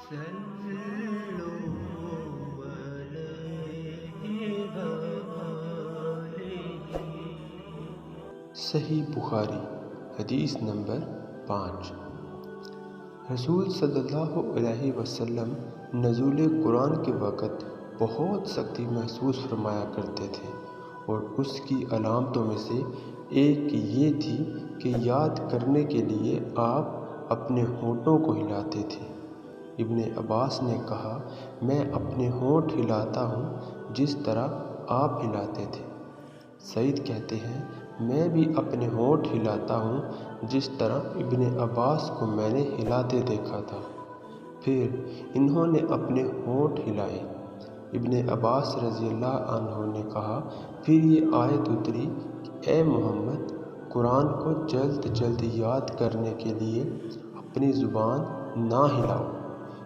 صلو علیہ وآلہ۔ صحیح بخاری حدیث نمبر 5۔ رسول صلی اللہ علیہ وسلم نزول قرآن کے وقت بہت سختی محسوس فرمایا کرتے تھے، اور اس کی علامتوں میں سے ایک یہ تھی کہ یاد کرنے کے لیے آپ اپنے ہونٹوں کو ہلاتے تھے۔ ابن عباس نے کہا، میں اپنے ہونٹ ہلاتا ہوں جس طرح آپ ہلاتے تھے۔ سعید کہتے ہیں، میں بھی اپنے ہونٹ ہلاتا ہوں جس طرح ابن عباس کو میں نے ہلاتے دیکھا تھا۔ پھر انہوں نے اپنے ہونٹ ہلائے۔ ابن عباس رضی اللہ عنہ نے کہا، پھر یہ آیت اتری کہ اے محمد، قرآن کو جلد جلد یاد کرنے کے لیے اپنی زبان نہ ہلاؤ،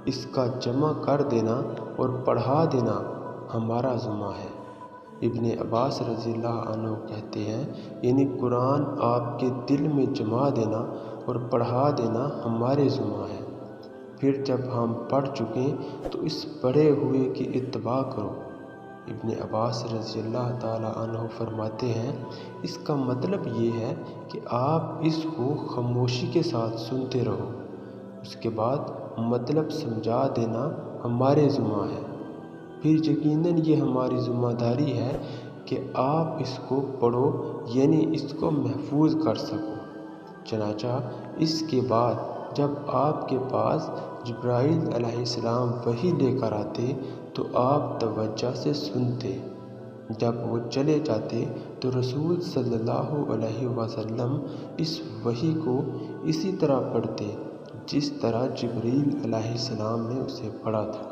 اس کا جمع کر دینا اور پڑھا دینا ہمارا ذمہ ہے۔ ابن عباس رضی اللہ عنہ کہتے ہیں، یعنی قرآن آپ کے دل میں جما دینا اور پڑھا دینا ہمارے ذمہ ہے۔ پھر جب ہم پڑھ چکیں تو اس پڑھے ہوئے کی اتباع کرو۔ ابن عباس رضی اللہ تعالیٰ عنہ فرماتے ہیں، اس کا مطلب یہ ہے کہ آپ اس کو خاموشی کے ساتھ سنتے رہو، اس کے بعد مطلب سمجھا دینا ہمارے ذمہ ہے۔ پھر یقیناً یہ ہماری ذمہ داری ہے کہ آپ اس کو پڑھو، یعنی اس کو محفوظ کر سکو۔ چنانچہ اس کے بعد جب آپ کے پاس جبرائیل علیہ السلام وحی لے کر آتے تو آپ توجہ سے سنتے۔ جب وہ چلے جاتے تو رسول صلی اللہ علیہ وسلم اس وحی کو اسی طرح پڑھتے جس طرح جبرائیل علیہ السلام نے اسے پڑھا تھا۔